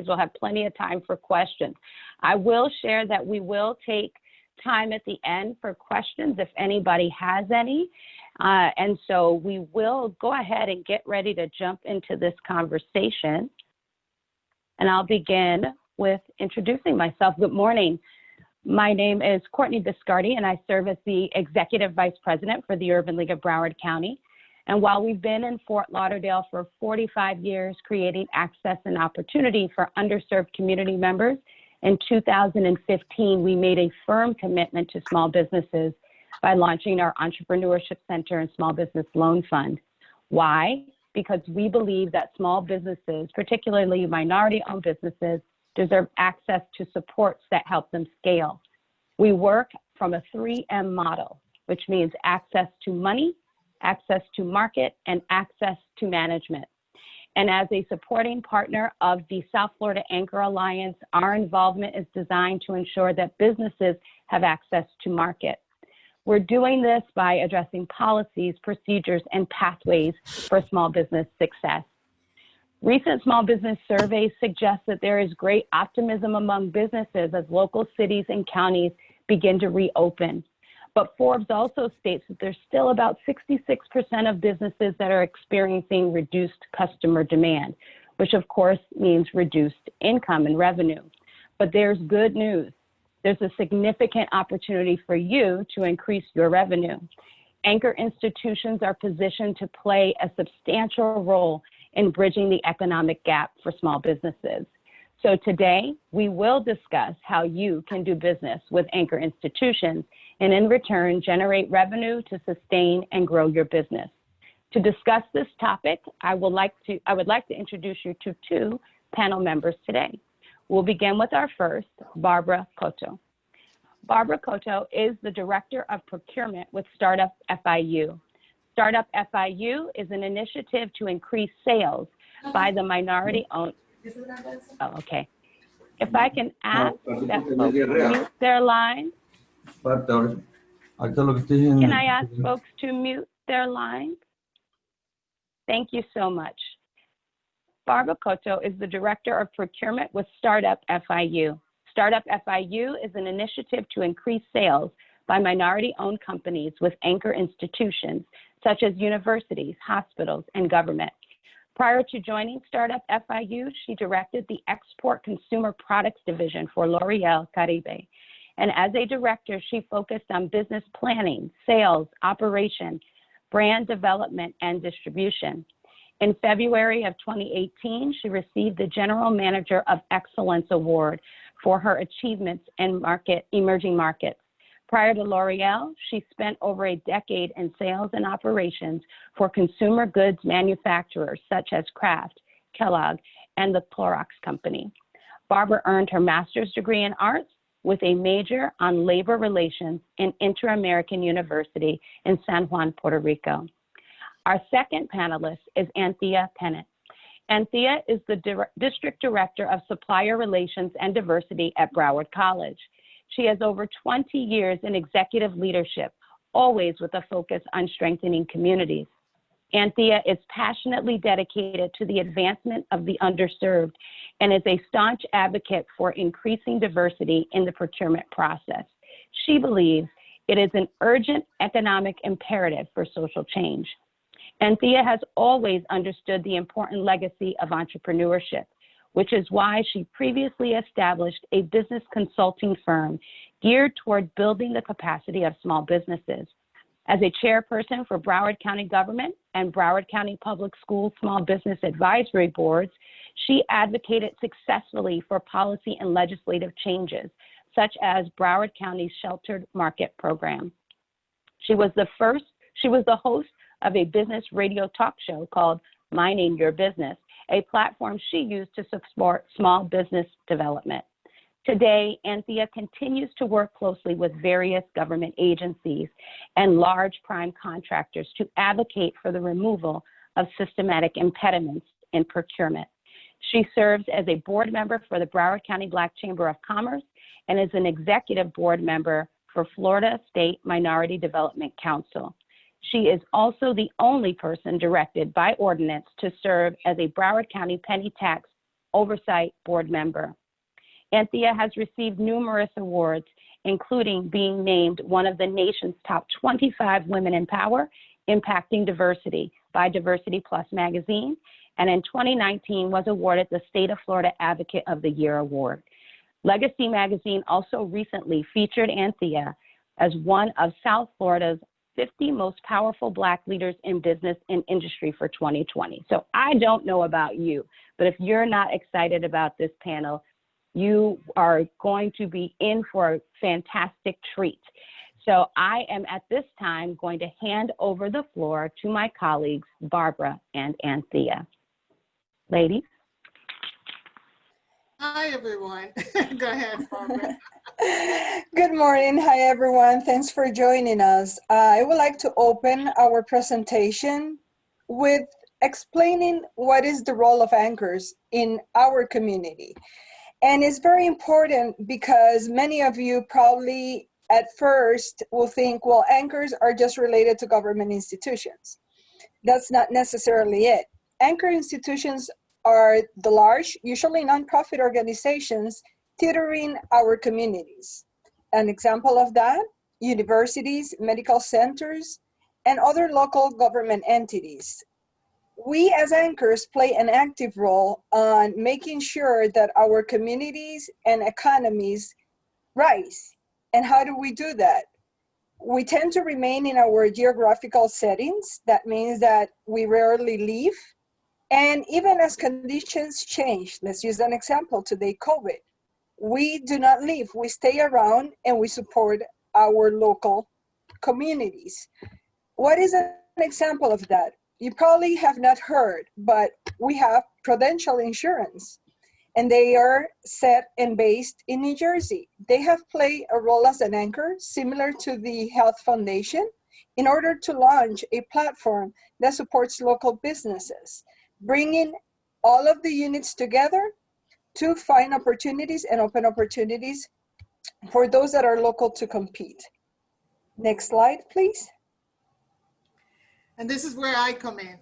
we'll have plenty of time for questions. I will share that we will take time at the end for questions if anybody has any. And so we will go ahead and get ready to jump into this conversation. And I'll begin with introducing myself. Good morning. My name is Courtney Biscardi, and I serve as the Executive Vice President for the Urban League of Broward County. And while we've been in Fort Lauderdale for 45 years, creating access and opportunity for underserved community members, in 2015, we made a firm commitment to small businesses by launching our Entrepreneurship Center and Small Business Loan Fund. Why? Because we believe that small businesses, particularly minority-owned businesses, deserve access to supports that help them scale. We work from a 3M model, which means access to money, access to market, and access to management. And as a supporting partner of the South Florida Anchor Alliance, our involvement is designed to ensure that businesses have access to market. We're doing this by addressing policies, procedures, and pathways for small business success. Recent small business surveys suggest that there is great optimism among businesses as local cities and counties begin to reopen. But Forbes also states that there's still about 66% of businesses that are experiencing reduced customer demand, which of course means reduced income and revenue. But there's good news. There's a significant opportunity for you to increase your revenue. Anchor institutions are positioned to play a substantial role in bridging the economic gap for small businesses. So today, we will discuss how you can do business with anchor institutions and in return, generate revenue to sustain and grow your business. To discuss this topic, I would like to introduce you to two panel members today. We'll begin with our first, Barbara Cotto. Barbara Cotto is the Director of Procurement with Startup FIU. Startup FIU is an initiative to increase sales by the minority-owned. Oh, okay. If I can ask that folks mute their line. Can I ask folks to mute their lines? Thank you so much. Barbara Cotto is the Director of Procurement with Startup FIU. Startup FIU is an initiative to increase sales by minority-owned companies with anchor institutions, such as universities, hospitals, and government. Prior to joining Startup FIU, she directed the Export Consumer Products Division for L'Oreal Caribe. And as a director, she focused on business planning, sales, operation, brand development, and distribution. In February of 2018, she received the General Manager of Excellence Award for her achievements in emerging markets. Prior to L'Oreal, she spent over a decade in sales and operations for consumer goods manufacturers such as Kraft, Kellogg, and the Clorox Company. Barbara earned her master's degree in arts with a major on labor relations in Inter-American University in San Juan, Puerto Rico. Our second panelist is Anthea Pennett. Anthea is the District Director of Supplier Relations and Diversity at Broward College. She has over 20 years in executive leadership, always with a focus on strengthening communities. Anthea is passionately dedicated to the advancement of the underserved and is a staunch advocate for increasing diversity in the procurement process. She believes it is an urgent economic imperative for social change. Anthea has always understood the important legacy of entrepreneurship, which is why she previously established a business consulting firm geared toward building the capacity of small businesses. As a chairperson for Broward County Government and Broward County Public Schools Small Business Advisory Boards, she advocated successfully for policy and legislative changes, such as Broward County's Sheltered Market Program. She was the host of a business radio talk show called Minding Your Business, a platform she used to support small business development. Today, Anthea continues to work closely with various government agencies and large prime contractors to advocate for the removal of systematic impediments in procurement. She serves as a board member for the Broward County Black Chamber of Commerce and is an executive board member for Florida State Minority Development Council. She is also the only person directed by ordinance to serve as a Broward County Penny Tax Oversight Board member. Anthea has received numerous awards, including being named one of the nation's top 25 women in power, impacting diversity by Diversity Plus magazine, and in 2019 was awarded the State of Florida Advocate of the Year award. Legacy magazine also recently featured Anthea as one of South Florida's 50 most powerful Black leaders in business and industry for 2020. So I don't know about you, but if you're not excited about this panel, you are going to be in for a fantastic treat. So I am at this time going to hand over the floor to my colleagues, Barbara and Anthea. Ladies. Hi, everyone. Go ahead, Barbara. Good morning. Hi, everyone. Thanks for joining us. I would like to open our presentation with explaining what is the role of anchors in our community. And it's very important because many of you probably at first will think, well, anchors are just related to government institutions. That's not necessarily it. Anchor institutions are the large, usually nonprofit organizations tutoring our communities. An example of that, universities, medical centers, and other local government entities. We as anchors play an active role on making sure that our communities and economies rise. And how do we do that? We tend to remain in our geographical settings. That means that we rarely leave. And even as conditions change, let's use an example today, COVID. We do not leave, we stay around and we support our local communities. What is an example of that? You probably have not heard, but we have Prudential Insurance, and they are set and based in New Jersey. They have played a role as an anchor, similar to the Health Foundation, in order to launch a platform that supports local businesses, bringing all of the units together to find opportunities and open opportunities for those that are local to compete. Next slide, please. And this is where I come in.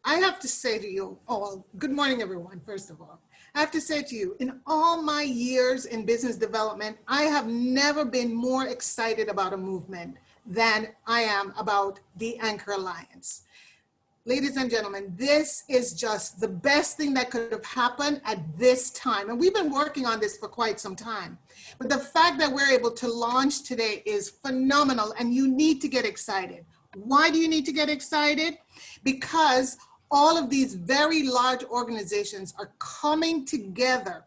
I have to say to you all, good morning, everyone, first of all. I have to say to you, in all my years in business development, I have never been more excited about a movement than I am about the Anchor Alliance. Ladies and gentlemen, this is just the best thing that could have happened at this time. And we've been working on this for quite some time. But the fact that we're able to launch today is phenomenal, and you need to get excited. Why do you need to get excited? Because all of these very large organizations are coming together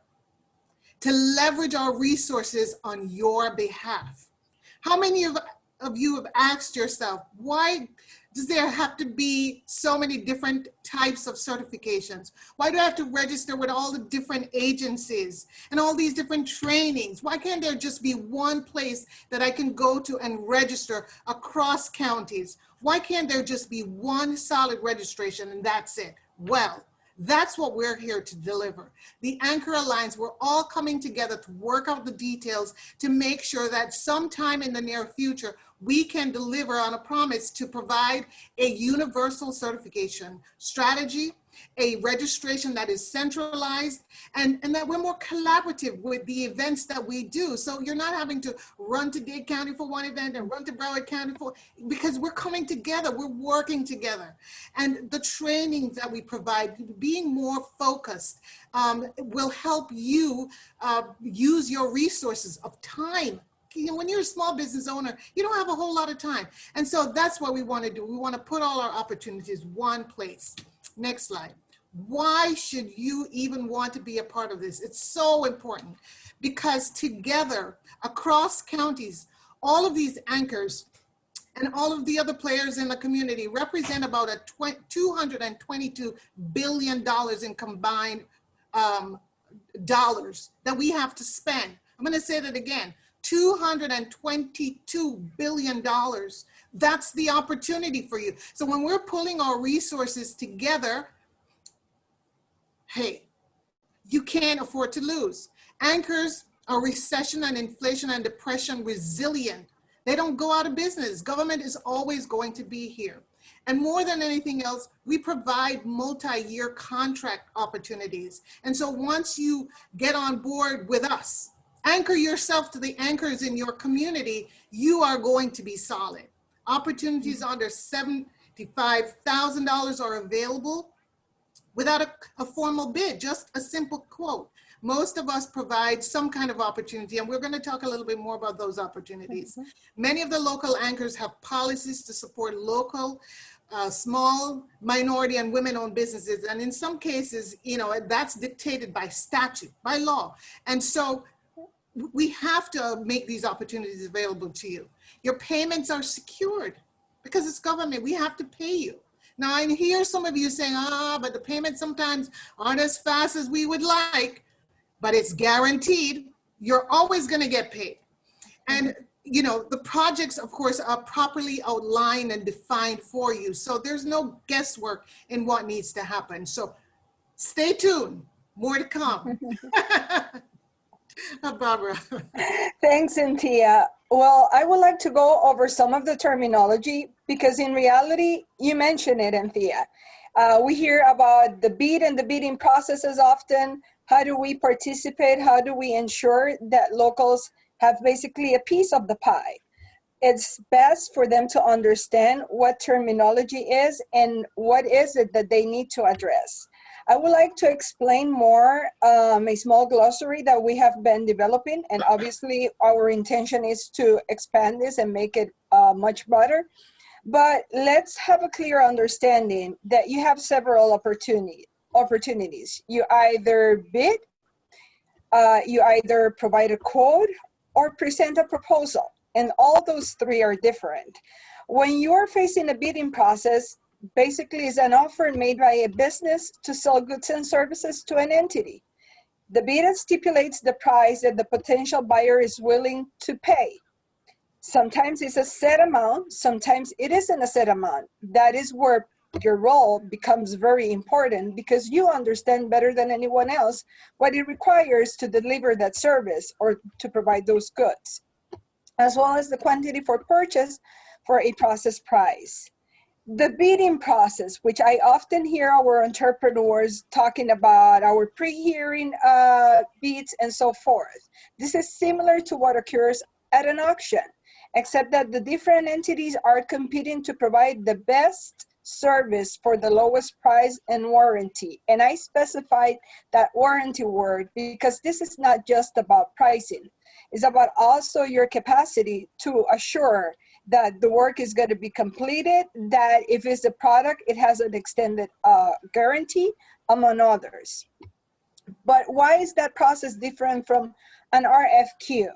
to leverage our resources on your behalf. How many of you have asked yourself, why does there have to be so many different types of certifications? Why do I have to register with all the different agencies and all these different trainings? Why can't there just be one place that I can go to and register across counties? Why can't there just be one solid registration and that's it? Well, that's what we're here to deliver. The Anchor Alliance, we're all coming together to work out the details to make sure that sometime in the near future, we can deliver on a promise to provide a universal certification strategy, a registration that is centralized, and that we're more collaborative with the events that we do. So you're not having to run to Dade County for one event and run to Broward County for, because we're coming together, we're working together. And the training that we provide, being more focused, will help you use your resources of time. You know, when you're a small business owner, you don't have a whole lot of time. And so that's what we want to do. We want to put all our opportunities one place. Next slide. Why should you even want to be a part of this? It's so important because together across counties, all of these anchors and all of the other players in the community represent about $222 billion in combined dollars that we have to spend. I'm going to say that again. $222 billion. That's the opportunity for you. So when we're pulling our resources together, hey, you can't afford to lose. Anchors are recession and inflation and depression resilient. They don't go out of business. Government is always going to be here. And more than anything else, we provide multi-year contract opportunities. And so once you get on board with us, anchor yourself to the anchors in your community, you are going to be solid. Opportunities under $75,000 are available without a formal bid, just a simple quote. Most of us provide some kind of opportunity, and we're going to talk a little bit more about those opportunities. Many of the local anchors have policies to support local, small, minority, and women-owned businesses. And in some cases, you know, that's dictated by statute, by law. And so we have to make these opportunities available to you. Your payments are secured because it's government. We have to pay you. Now, I hear some of you saying, but the payments sometimes aren't as fast as we would like, but it's guaranteed. You're always going to get paid. And, you know, the projects, of course, are properly outlined and defined for you. So there's no guesswork in what needs to happen. So stay tuned. More to come. Barbara. Thanks, Anthea. Well, I would like to go over some of the terminology because in reality, you mentioned it, Anthea. We hear about the bid and the bidding processes often. How do we participate? How do we ensure that locals have basically a piece of the pie? It's best for them to understand what terminology is and what is it that they need to address. I would like to explain more a small glossary that we have been developing, and obviously our intention is to expand this and make it much broader. But let's have a clear understanding that you have several opportunities. You either bid, you either provide a quote, or present a proposal, and all those three are different. When you're facing a bidding process, basically is an offer made by a business to sell goods and services to an entity. The bid stipulates the price that the potential buyer is willing to pay. Sometimes it's a set amount, sometimes it isn't a set amount. That is where your role becomes very important because you understand better than anyone else what it requires to deliver that service or to provide those goods, as well as the quantity for purchase for a process price. The bidding process, which I often hear our entrepreneurs talking about, our pre-hearing bids and so forth. This is similar to what occurs at an auction, except that the different entities are competing to provide the best service for the lowest price and warranty. And I specified that warranty word because this is not just about pricing. It's about also your capacity to assure that the work is going to be completed, that if it's a product, it has an extended guarantee, among others. But why is that process different from an RFQ?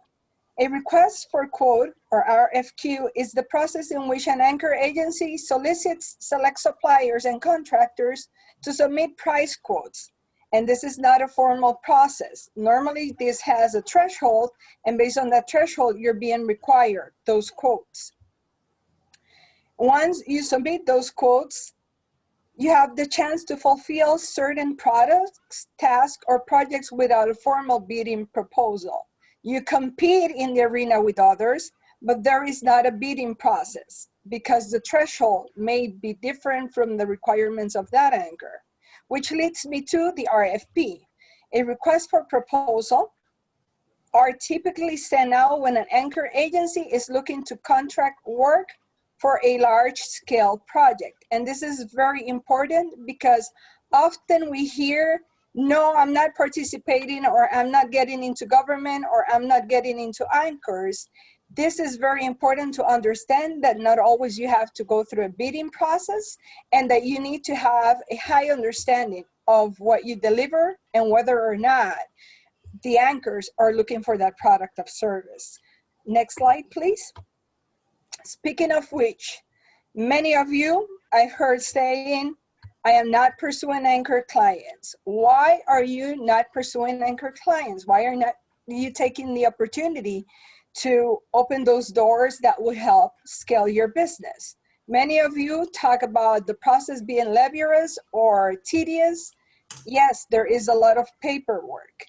A request for quote, or RFQ, is the process in which an anchor agency solicits select suppliers and contractors to submit price quotes. And this is not a formal process. Normally, this has a threshold, and based on that threshold, you're being required those quotes. Once you submit those quotes, you have the chance to fulfill certain products, tasks, or projects without a formal bidding proposal. You compete in the arena with others, but there is not a bidding process because the threshold may be different from the requirements of that anchor, which leads me to the RFP. A request for proposal are typically sent out when an anchor agency is looking to contract work for a large-scale project. And this is very important because often we hear, no, I'm not participating, or I'm not getting into government, or I'm not getting into anchors. This is very important to understand that not always you have to go through a bidding process, and that you need to have a high understanding of what you deliver and whether or not the anchors are looking for that product or service. Next slide, please. Speaking of which, many of you I've heard saying, I am not pursuing anchor clients. Why are you not pursuing anchor clients? Why are not you taking the opportunity to open those doors that will help scale your business? Many of you talk about the process being laborious or tedious. Yes, there is a lot of paperwork.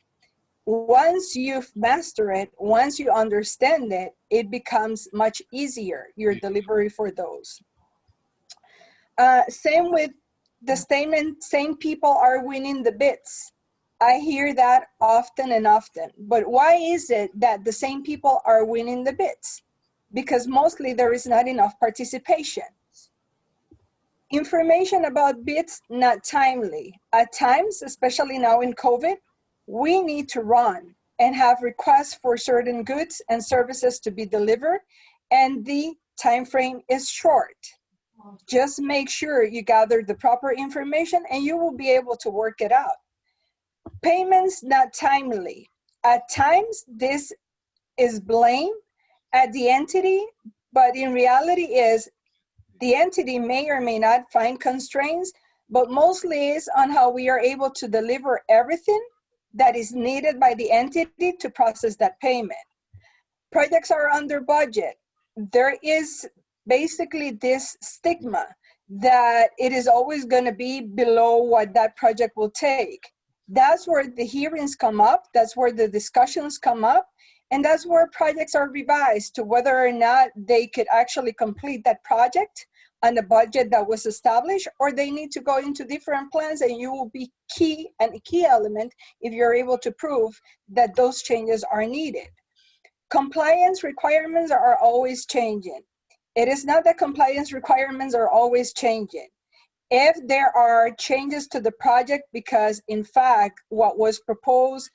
Once you've mastered it, once you understand it, it becomes much easier, your delivery for those. Same with the statement, same people are winning the bids. I hear that often and often. But why is it that the same people are winning the bids? Because mostly there is not enough participation. Information about bids not timely. At times, especially now in COVID, we need to run and have requests for certain goods and services to be delivered, and the time frame is short. Just make sure you gather the proper information and you will be able to work it out. Payments not timely. At times, this is blame at the entity, but in reality is the entity may or may not find constraints, but mostly is on how we are able to deliver everything that is needed by the entity to process that payment. Projects are under budget. There is basically this stigma that it is always going to be below what that project will take. That's where the hearings come up, that's where the discussions come up, and that's where projects are revised to whether or not they could actually complete that project on the budget that was established, or they need to go into different plans, and you will be key and a key element if you're able to prove that those changes are needed. Compliance requirements are always changing. It is not that compliance requirements are always changing. If there are changes to the project because in fact what was proposed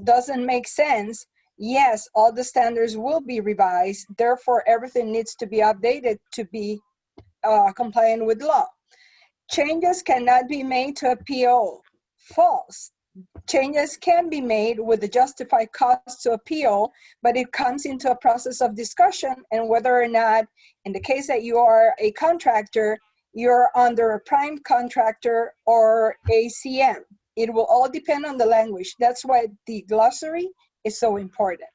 doesn't make sense, yes, all the standards will be revised. Therefore, everything needs to be updated to be compliant with law. Changes cannot be made to a PO. False. Changes can be made with the justified cost to a PO, but it comes into a process of discussion, and whether or not, in the case that you are a contractor, you're under a prime contractor or ACM. It will all depend on the language. That's why the glossary is so important.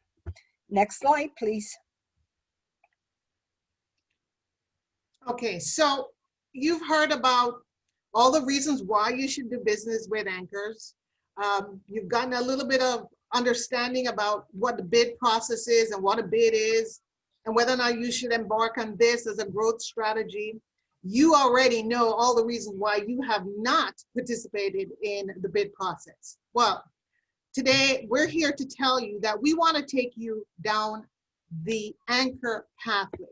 Next slide, please. Okay, so you've heard about all the reasons why you should do business with anchors. You've gotten a little bit of understanding about what the bid process is and what a bid is, and whether or not you should embark on this as a growth strategy. You already know all the reasons why you have not participated in the bid process. Well, today we're here to tell you that we want to take you down the anchor pathway,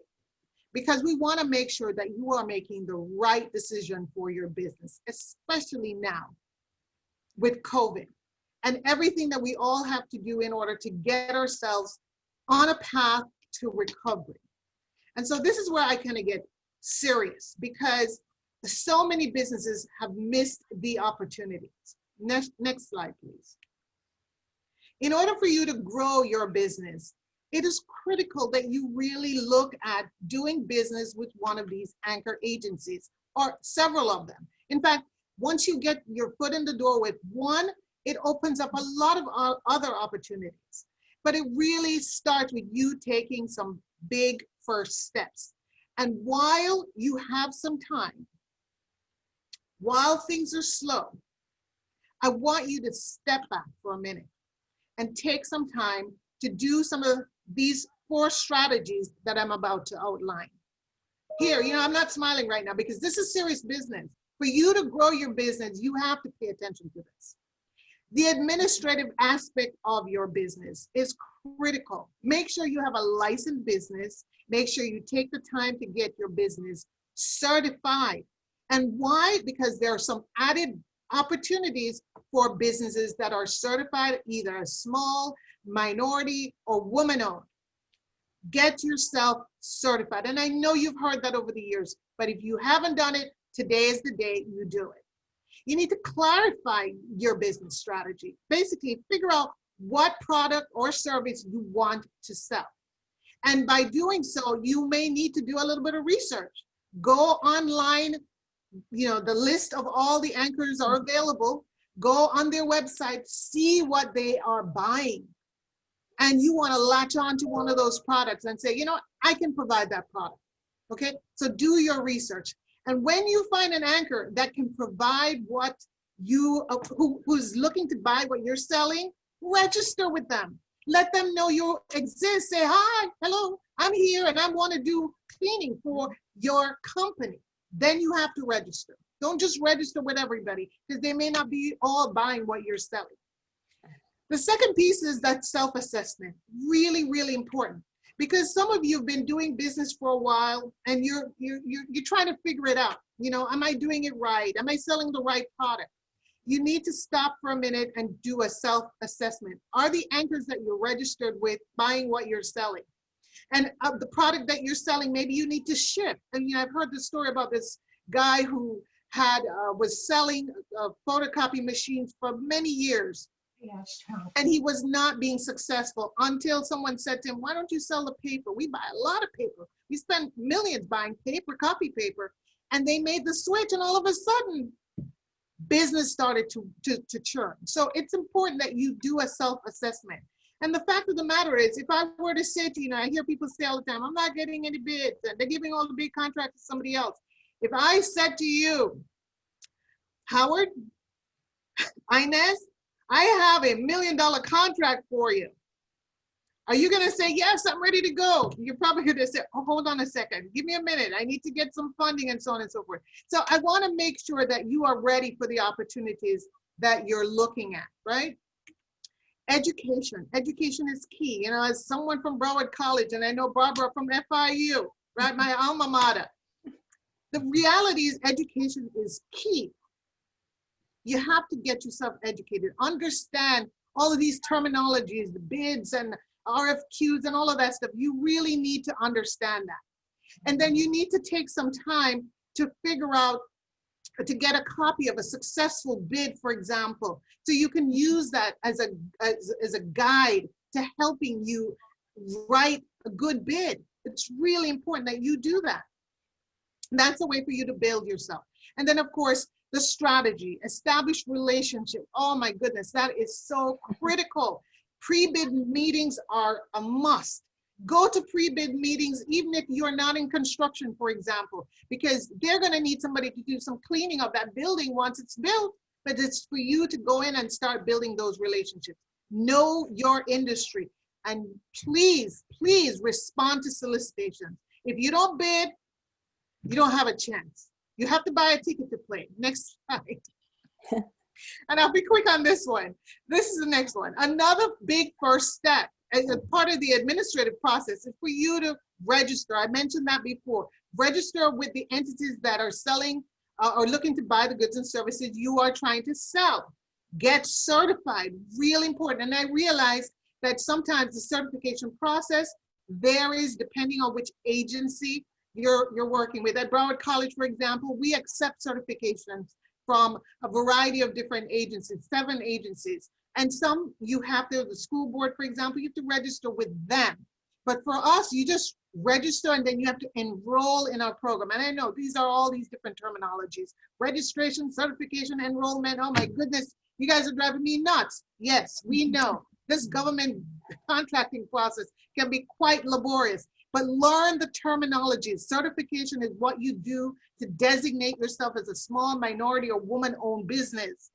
because we want to make sure that you are making the right decision for your business, especially now with COVID and everything that we all have to do in order to get ourselves on a path to recovery. And so this is where I kind of get serious, because so many businesses have missed the opportunities. Next slide, please. In order for you to grow your business, it is critical that you really look at doing business with one of these anchor agencies or several of them. In fact, once you get your foot in the door with one, it opens up a lot of other opportunities. But it really starts with you taking some big first steps. And while you have some time, while things are slow, I want you to step back for a minute and take some time to do some of these 4 strategies that I'm about to outline. Here, I'm not smiling right now because this is serious business. For you to grow your business, you have to pay attention to this. The administrative aspect of your business is critical. Make sure you have a licensed business. Make sure you take the time to get your business certified. And why? Because there are some added opportunities for businesses that are certified, either as small, minority, or woman-owned. Get yourself certified. And I know you've heard that over the years, but if you haven't done it, today is the day you do it. You need to clarify your business strategy. Basically, figure out what product or service you want to sell. And by doing so, you may need to do a little bit of research. Go online, the list of all the anchors are available. Go on their website, see what they are buying. And you want to latch on to one of those products and say, I can provide that product. Okay, so do your research. And when you find an anchor that can provide what who's looking to buy what you're selling, register with them. Let them know you exist. Say, hi, hello, I'm here and I want to do cleaning for your company. then you have to register. Don't just register with everybody, because they may not be all buying what you're selling. The second piece is that self-assessment. Really, really important, because some of you have been doing business for a while and you're trying to figure it out. You know, am I doing it right? Am I selling the right product? You need to stop for a minute and do a self-assessment. Are the anchors that you're registered with buying what you're selling? And the product that you're selling, maybe you need to shift. I mean, I've heard the story about this guy who was selling photocopy machines for many years. And he was not being successful until someone said to him, why don't you sell the paper? We buy a lot of paper. We spend millions buying paper, copy paper. And they made the switch, and all of a sudden, business started to churn. So it's important that you do a self-assessment. And the fact of the matter is, if I were to say to you, I hear people say all the time, I'm not getting any bids, and they're giving all the big contracts to somebody else. If I said to you, Howard, Inez, I have $1 million contract for you. Are you gonna say, yes, I'm ready to go? You're probably gonna say, oh, hold on a second, give me a minute. I need to get some funding and so on and so forth. So I wanna make sure that you are ready for the opportunities that you're looking at, right? Education is key. You know, as someone from Broward College, and I know Barbara from FIU, right, my alma mater. The reality is education is key. You have to get yourself educated, understand all of these terminologies, the bids and RFQs and all of that stuff. You really need to understand that. And then you need to take some time to figure out, to get a copy of a successful bid, for example, so you can use that as a guide to helping you write a good bid. It's really important that you do that. That's a way for you to build yourself. And then, of course, the strategy, establish relationship. Oh my goodness, that is so critical. Pre-bid meetings are a must. Go to pre-bid meetings, even if you're not in construction, for example, because they're going to need somebody to do some cleaning of that building once it's built, but it's for you to go in and start building those relationships. Know your industry, and please, please respond to solicitations. If you don't bid, you don't have a chance. You have to buy a ticket to play. Next slide. And I'll be quick on this one. This is the next one. Another big first step as a part of the administrative process is for you to register. I mentioned that before. Register with the entities that are selling or looking to buy the goods and services you are trying to sell. Get certified, really important. And I realize that sometimes the certification process varies depending on which agency you're working with. At Broward College, for example, we accept certifications from a variety of different agencies, 7 agencies. And some you have to, the school board, for example, you have to register with them. But for us, you just register and then you have to enroll in our program. And I know these are all these different terminologies. Registration, certification, enrollment. Oh my goodness, you guys are driving me nuts. Yes, we know this government contracting process can be quite laborious. But learn the terminology. Certification is what you do to designate yourself as a small minority or woman-owned business.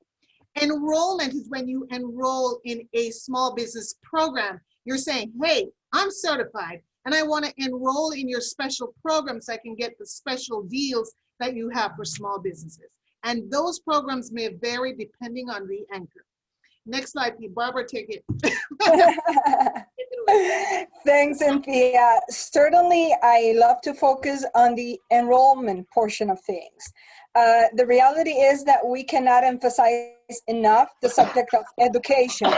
Enrollment is when you enroll in a small business program. You're saying, hey, I'm certified and I want to enroll in your special program so I can get the special deals that you have for small businesses. And those programs may vary depending on the anchor. Next slide, please. Barbara, take it. Thanks, Anthea. Certainly, I love to focus on the enrollment portion of things. The reality is that we cannot emphasize enough the subject of education.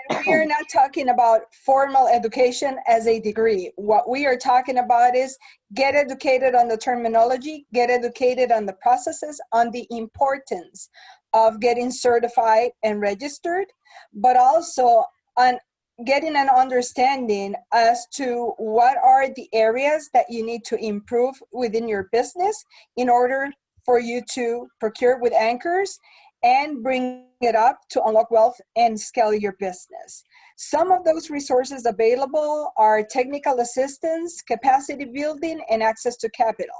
And we are not talking about formal education as a degree. What we are talking about is get educated on the terminology, get educated on the processes, on the importance of getting certified and registered, but also on getting an understanding as to what are the areas that you need to improve within your business in order for you to procure with anchors and bring it up to unlock wealth and scale your business. Some of those resources available are technical assistance, capacity building, and access to capital.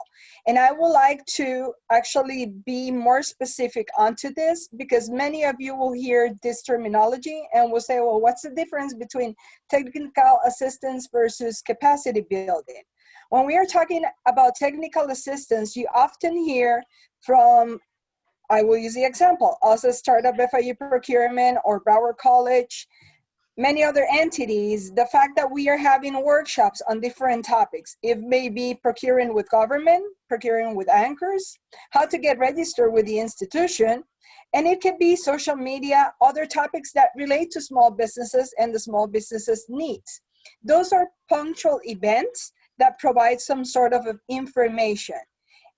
And I would like to actually be more specific onto this because many of you will hear this terminology and will say, well, what's the difference between technical assistance versus capacity building? When we are talking about technical assistance, you often hear from, I will use the example, us as Startup FIU Procurement or Broward College, many other entities, the fact that we are having workshops on different topics. It may be procuring with government, procuring with anchors, how to get registered with the institution, and it can be social media, other topics that relate to small businesses and the small businesses' needs. Those are punctual events that provide some sort of information.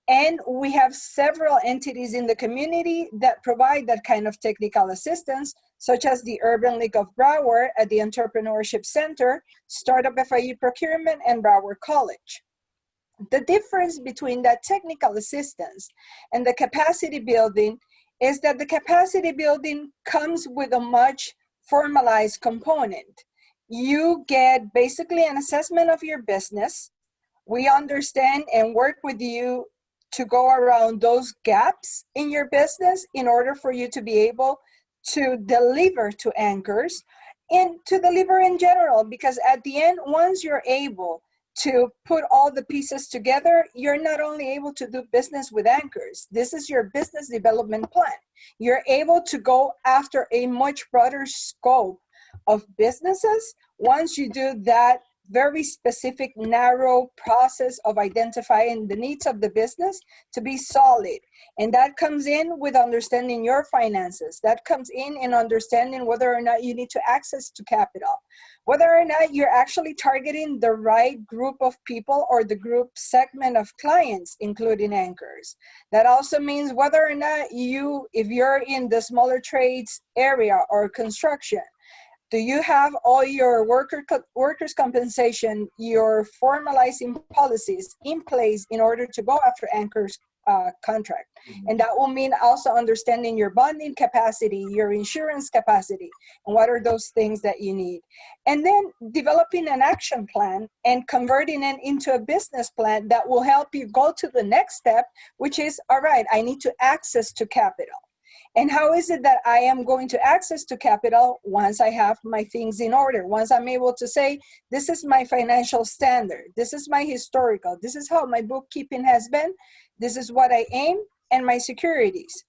And we have several entities in the community that provide that kind of technical assistance, such as the Urban League of Broward at the Entrepreneurship Center, Startup FIU Procurement, and Broward College. The difference between that technical assistance and the capacity building is that the capacity building comes with a much formalized component. You get basically an assessment of your business. We understand and work with you to go around those gaps in your business in order for you to be able to deliver to anchors and to deliver in general, because at the end, once you're able to put all the pieces together, you're not only able to do business with anchors. This is your business development plan. You're able to go after a much broader scope of businesses once you do that very specific, narrow process of identifying the needs of the business to be solid. And that comes in with understanding your finances. That comes in understanding whether or not you need to access to capital, whether or not you're actually targeting the right group of people or the group segment of clients, including anchors. That also means whether or not if you're in the smaller trades area or construction, do you have all your workers' compensation, your formalizing policies in place in order to go after anchors contract? And that will mean also understanding your bonding capacity, your insurance capacity, and what are those things that you need. And then developing an action plan and converting it into a business plan that will help you go to the next step, which is, all right, I need to access to capital. And how is it that I am going to access to capital once I have my things in order? Once I'm able to say, this is my financial standard, this is my historical, this is how my bookkeeping has been, this is what I aim, and my securities.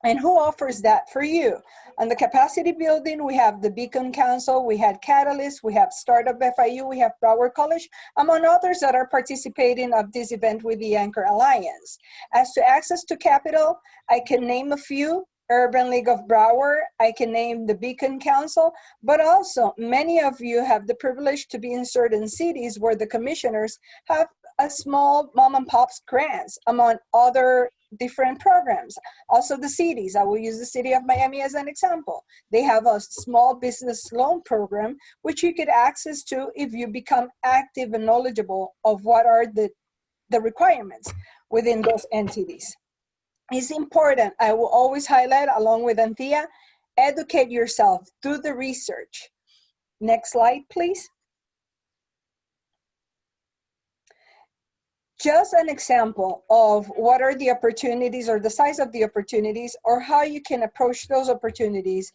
And who offers that for you? On the capacity building, we have the Beacon Council, we had Catalyst, we have Startup FIU, we have Broward College, among others that are participating of this event with the Anchor Alliance. As to access to capital, I can name a few: Urban League of Broward, I can name the Beacon Council, but also many of you have the privilege to be in certain cities where the commissioners have a small mom and pop's grants, among other different programs. Also the cities, I will use the city of Miami as an example. They have a small business loan program, which you could access to if you become active and knowledgeable of what are the requirements within those entities. It's important, I will always highlight, along with Anthea, educate yourself, do the research. Next slide, please. Just an example of what are the opportunities or the size of the opportunities or how you can approach those opportunities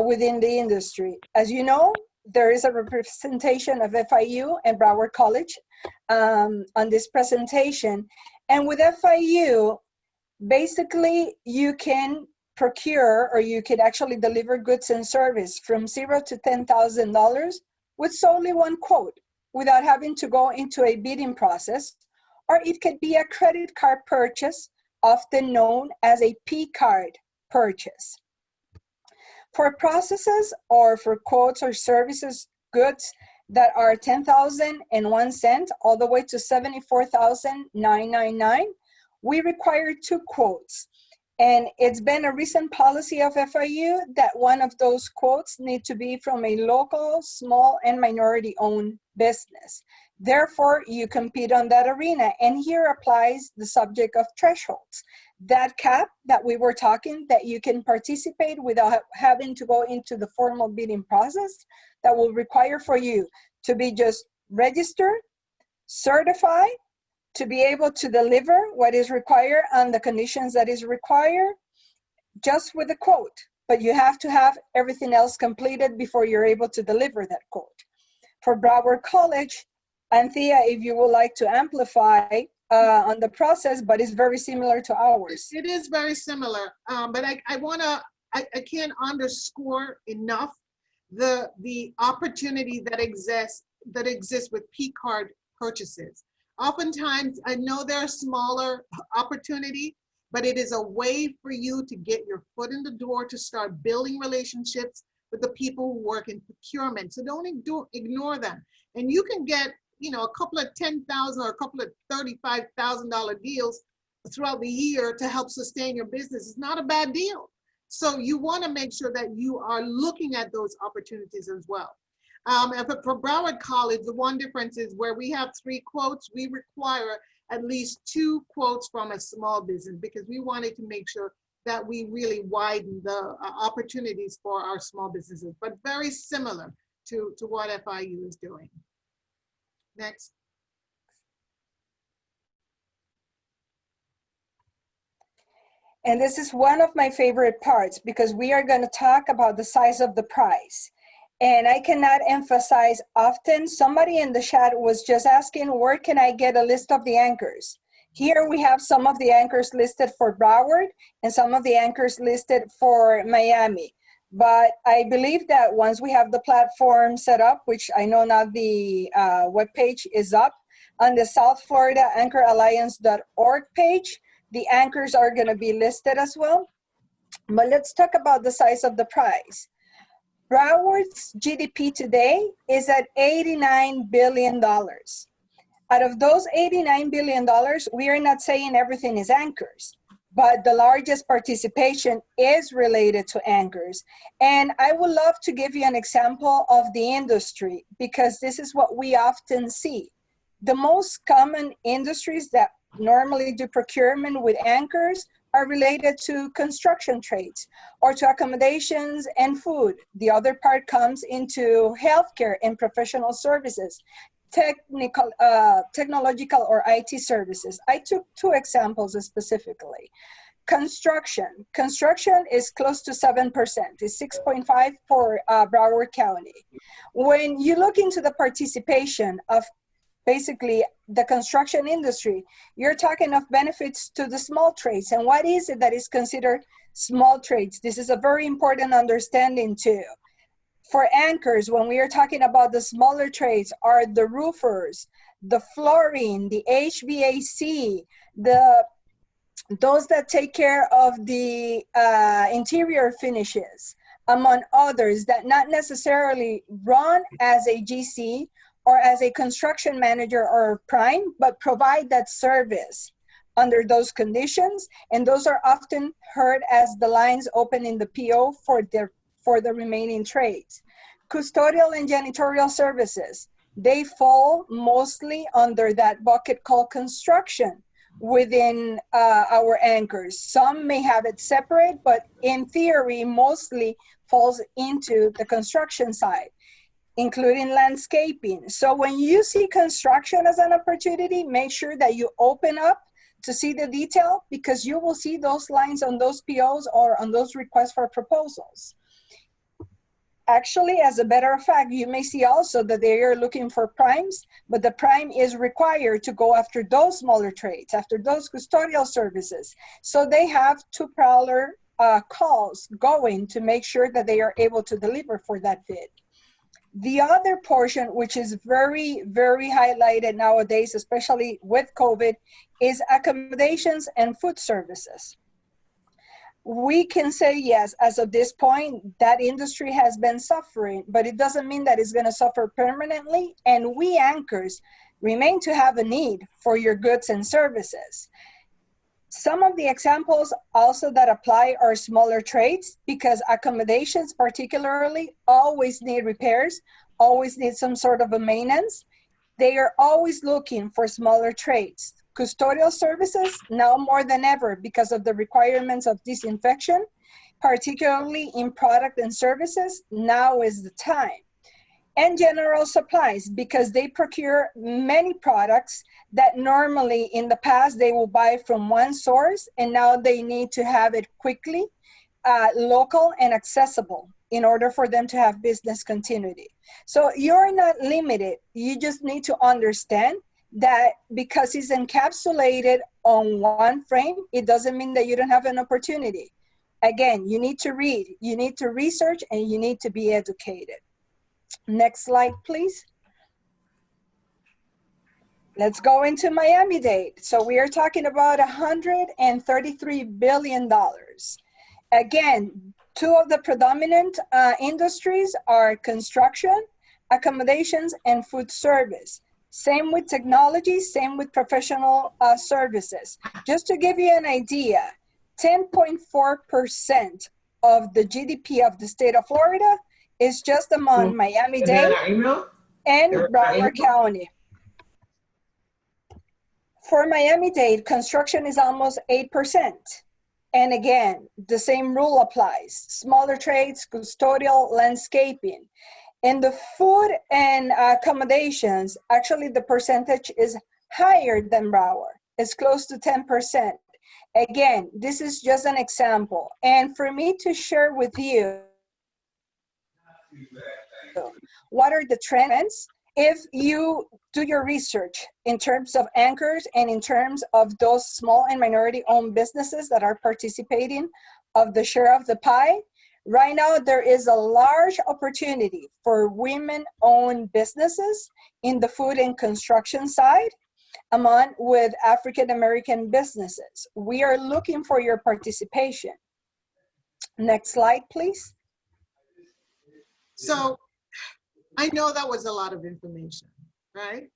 within the industry. As you know, there is a representation of FIU and Broward College on this presentation. And with FIU, basically you can procure or you could actually deliver goods and service from $0 to $10,000 with solely one quote without having to go into a bidding process. Or it could be a credit card purchase, often known as a P-card purchase. For processes or for quotes or services, goods that are 10,001 cents all the way to 74,999, we require 2 quotes. And it's been a recent policy of FIU that one of those quotes need to be from a local, small, and minority-owned business. Therefore, you compete on that arena. And here applies the subject of thresholds. That cap that we were talking, that you can participate without having to go into the formal bidding process, that will require for you to be just registered, certified, to be able to deliver what is required on the conditions that is required, just with a quote. But you have to have everything else completed before you're able to deliver that quote. For Broward College, Anthea, if you would like to amplify on the process, but it's very similar to ours. It is very similar, but I can't underscore enough the opportunity that exists with P card purchases. Oftentimes, I know they're a smaller opportunity, but it is a way for you to get your foot in the door to start building relationships with the people who work in procurement. So don't ignore them. And you can get, a couple of $10,000 or a couple of $35,000 deals throughout the year to help sustain your business. It's not a bad deal. So you want to make sure that you are looking at those opportunities as well. For Broward College, the one difference is where we have 3 quotes, we require at least 2 quotes from a small business because we wanted to make sure that we really widen the opportunities for our small businesses, but very similar to what FIU is doing. Next. And this is one of my favorite parts because we are going to talk about the size of the prize. And I cannot emphasize often, somebody in the chat was just asking, where can I get a list of the anchors? Here we have some of the anchors listed for Broward and some of the anchors listed for Miami. But I believe that once we have the platform set up, which I know now the webpage is up, on the South Florida AnchorAlliance.org page, the anchors are going to be listed as well. But let's talk about the size of the prize. Broward's GDP today is at $89 billion. Out of those $89 billion, we are not saying everything is anchors, but the largest participation is related to anchors. And I would love to give you an example of the industry because this is what we often see. The most common industries that normally do procurement with anchors are related to construction trades or to accommodations and food. The other part comes into healthcare and professional services, technological or IT services. I took 2 examples specifically. Construction is close to 7%. It's 6.5 for Broward County. When you look into the participation of basically the construction industry, you're talking of benefits to the small trades. And what is it that is considered small trades? This is a very important understanding too. For anchors, when we are talking about the smaller trades, are the roofers, the flooring, the HVAC, those that take care of the interior finishes, among others that not necessarily run as a GC or as a construction manager or prime, but provide that service under those conditions. And those are often heard as the lines open in the PO for the remaining trades. Custodial and janitorial services, they fall mostly under that bucket called construction within our anchors. Some may have it separate, but in theory, mostly falls into the construction side, including landscaping. So when you see construction as an opportunity, make sure that you open up to see the detail because you will see those lines on those POs or on those requests for proposals. Actually, as a matter of fact, you may see also that they are looking for primes, but the prime is required to go after those smaller trades, after those custodial services. So they have 2 parallel calls going to make sure that they are able to deliver for that bid. The other portion, which is very, very highlighted nowadays, especially with COVID, is accommodations and food services. We can say, yes, as of this point, that industry has been suffering, but it doesn't mean that it's going to suffer permanently. And we anchors remain to have a need for your goods and services. Some of the examples also that apply are smaller trades because accommodations particularly always need repairs, always need some sort of a maintenance. They are always looking for smaller trades. Custodial services, now more than ever because of the requirements of disinfection, particularly in product and services, now is the time. And general supplies, because they procure many products that normally in the past they will buy from one source, and now they need to have it quickly, local and accessible in order for them to have business continuity. So you're not limited. You just need to understand that because it's encapsulated on one frame, it doesn't mean that you don't have an opportunity. Again, you need to read, you need to research, and you need to be educated. Next slide, please. Let's go into Miami-Dade. So we are talking about $133 billion. Again, two of the predominant industries are construction, accommodations, and food service. Same with technology, same with professional services. Just to give you an idea, 10.4% of the GDP of the state of Florida is just among Miami-Dade and Broward County. For Miami-Dade, construction is almost 8%. And again, the same rule applies. Smaller trades, custodial, landscaping. In the food and accommodations, actually the percentage is higher than Broward. It's close to 10%. Again, this is just an example. And for me to share with you what are the trends, if you do your research in terms of anchors and in terms of those small and minority owned businesses that are participating of the share of the pie, right now there is a large opportunity for women-owned businesses in the food and construction side, among with African-American businesses. We are looking for your participation. Next slide, please. So I know that was a lot of information, right?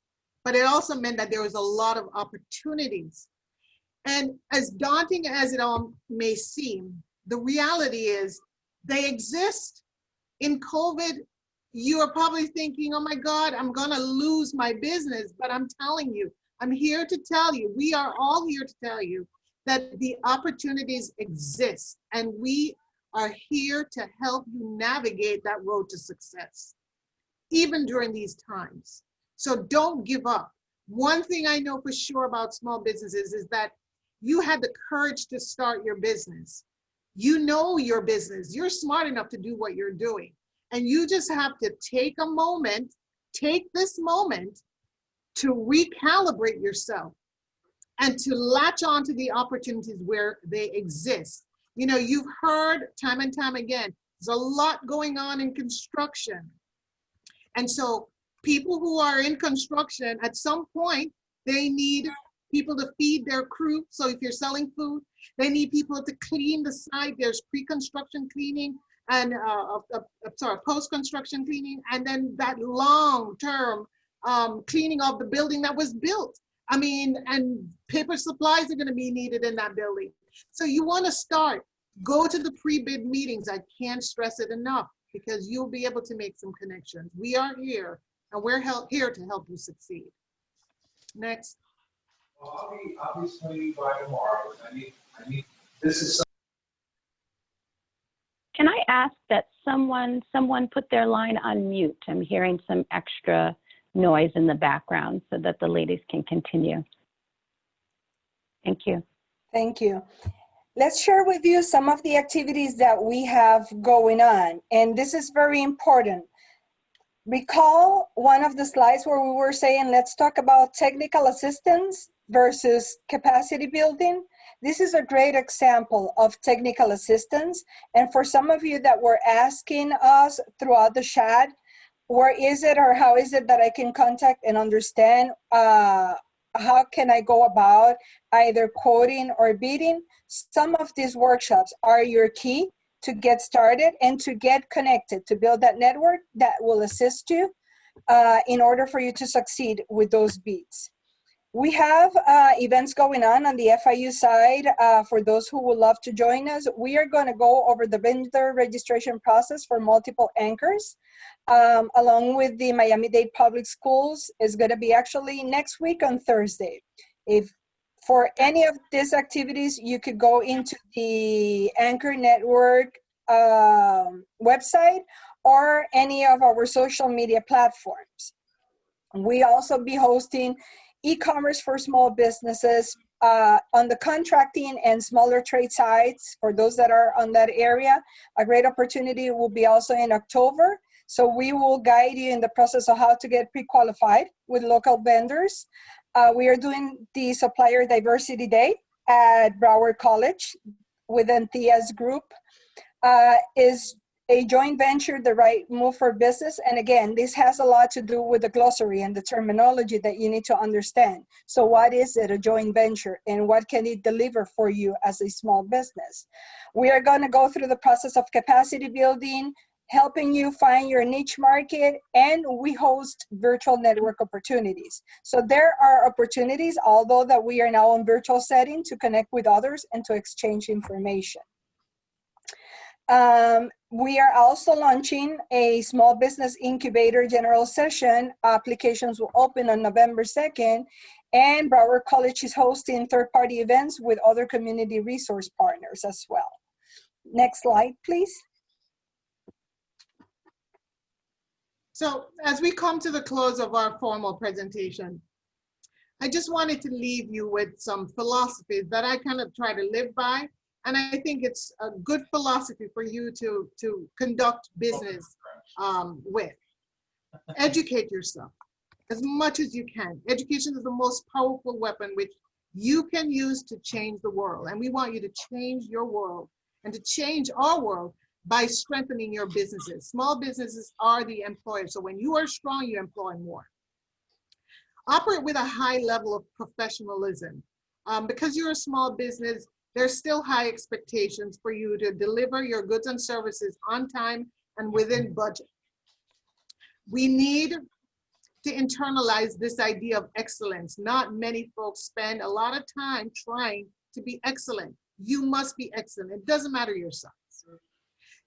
But it also meant that there was a lot of opportunities. And as daunting as it all may seem, the reality is they exist. In COVID, you are probably thinking, oh my God, I'm gonna lose my business. But I'm telling you, I'm here to tell you, we are all here to tell you that the opportunities exist, and we are here to help you navigate that road to success, even during these times. So don't give up. One thing I know for sure about small businesses is that you had the courage to start your business. You know your business. You're smart enough to do what you're doing. And you just have to take a moment, take this moment to recalibrate yourself and to latch on to the opportunities where they exist. You know, you've heard time and time again, there's a lot going on in construction. And so people who are in construction, at some point, they need people to feed their crew. So if you're selling food, they need people to clean the site. There's pre-construction cleaning and post-construction cleaning, and then that long-term cleaning of the building that was built. I mean, and paper supplies are going to be needed in that building. So you want to start, go to the pre-bid meetings. I can't stress it enough, because you'll be able to make some connections. We are here, and we're here to help you succeed. Next. Well, I'll be swinging by tomorrow. I need, this is. Can I ask that someone put their line on mute? I'm hearing some extra noise in the background so that the ladies can continue. Thank you. Thank you. Let's share with you some of the activities that we have going on. And this is very important. Recall one of the slides where we were saying, let's talk about technical assistance versus capacity building. This is a great example of technical assistance. And for some of you that were asking us throughout the chat, where is it or how is it that I can contact and understand how can I go about either quoting or bidding? Some of these workshops are your key to get started and to get connected, to build that network that will assist you in order for you to succeed with those bids. We have events going on the FIU side. For those who would love to join us, we are going to go over the vendor registration process for multiple anchors, along with the Miami-Dade Public Schools. Is going to be actually next week on Thursday. If for any of these activities, you could go into the Anchor Network website or any of our social media platforms. We also be hosting e-commerce for small businesses, On the contracting and smaller trade sites, for those that are on that area, a great opportunity will be also in October. So we will guide you in the process of how to get pre-qualified with local vendors. We are doing the Supplier Diversity Day at Broward College with Anthea's group. Is a joint venture the right move for business? And again, this has a lot to do with the glossary and the terminology that you need to understand. So what is it, a joint venture, and what can it deliver for you as a small business? We are going to go through the process of capacity building, helping you find your niche market, and we host virtual network opportunities. So there are opportunities, although that we are now in virtual setting, to connect with others and to exchange information. We are also launching a small business incubator general session. Applications will open on November 2nd, and Broward College is hosting third-party events with other community resource partners as well. Next slide, please. So as we come to the close of our formal presentation, I just wanted to leave you with some philosophies that I kind of try to live by. And I think it's a good philosophy for you to conduct business with. Educate yourself as much as you can. Education is the most powerful weapon which you can use to change the world. And we want you to change your world and to change our world by strengthening your businesses. Small businesses are the employer. So when you are strong, you employ more. Operate with a high level of professionalism. Because you're a small business, there's still high expectations for you to deliver your goods and services on time and within budget. We need to internalize this idea of excellence. Not many folks spend a lot of time trying to be excellent. You must be excellent. It doesn't matter your size.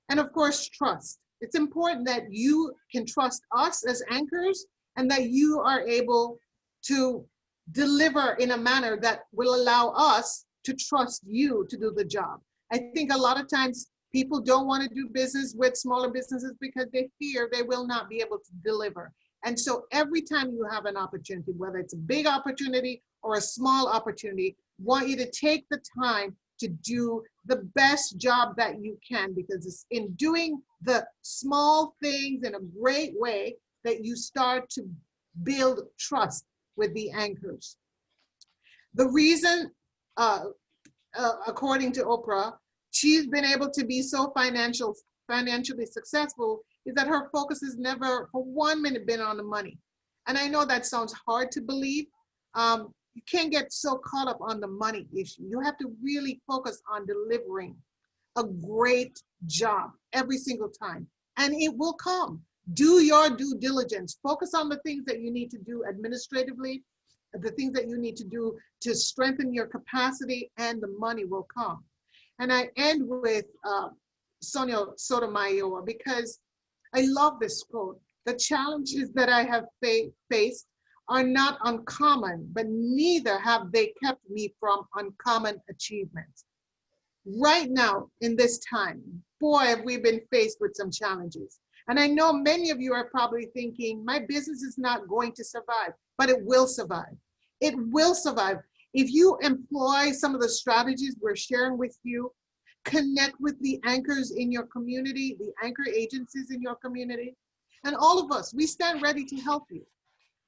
And of course, trust. It's important that you can trust us as anchors and that you are able to deliver in a manner that will allow us to trust you to do the job. I think a lot of times people don't want to do business with smaller businesses because they fear they will not be able to deliver. And so every time you have an opportunity, whether it's a big opportunity or a small opportunity, want you to take the time to do the best job that you can, because it's in doing the small things in a great way that you start to build trust with the anchors. The reason, according to Oprah, she's been able to be so financially successful is that her focus has never for 1 minute been on the money. And I know that sounds hard to believe. You can't get so caught up on the money issue. You have to really focus on delivering a great job every single time, and it will come. Do your due diligence. Focus on the things that you need to do administratively, the things that you need to do to strengthen your capacity, and the money will come. And I end with Sonia Sotomayor, because I love this quote. The challenges that I have faced are not uncommon, but neither have they kept me from uncommon achievements. Right now, in this time, boy, have we been faced with some challenges. And I know many of you are probably thinking, my business is not going to survive, but it will survive. It will survive. If you employ some of the strategies we're sharing with you, connect with the anchors in your community, the anchor agencies in your community, and all of us, we stand ready to help you.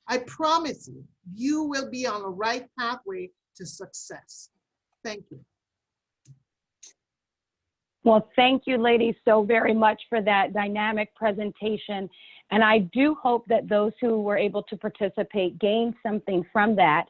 I promise you, you will be on the right pathway to success. Thank you. Well, thank you, ladies, so very much for that dynamic presentation. And I do hope that those who were able to participate gained something from that.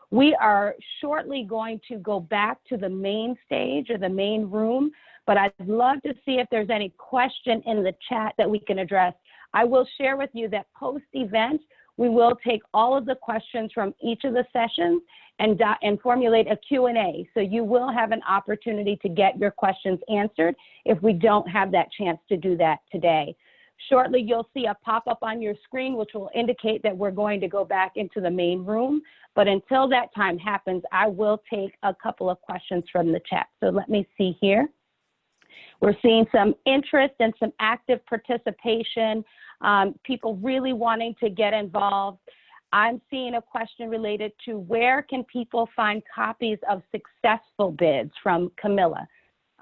We are shortly going to go back to the main stage or the main room, but I'd love to see if there's any question in the chat that we can address. I will share with you that post-event, we will take all of the questions from each of the sessions and formulate a Q&A. So you will have an opportunity to get your questions answered if we don't have that chance to do that today. Shortly, you'll see a pop-up on your screen, which will indicate that we're going to go back into the main room. But until that time happens, I will take a couple of questions from the chat. So let me see here. We're seeing some interest and some active participation, people really wanting to get involved. I'm seeing a question related to where can people find copies of successful bids from Camilla.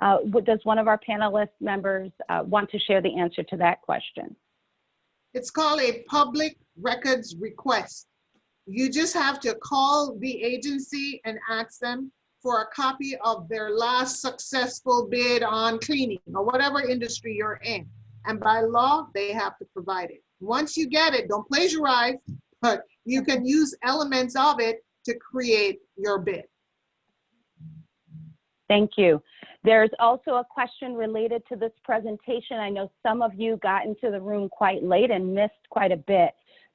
Does one of our panelist members want to share the answer to that question? It's called a public records request. You just have to call the agency and ask them for a copy of their last successful bid on cleaning or whatever industry you're in. And by law, they have to provide it. Once you get it, don't plagiarize, but you can use elements of it to create your bid. Thank you. There's also a question related to this presentation. I know some of you got into the room quite late and missed quite a bit.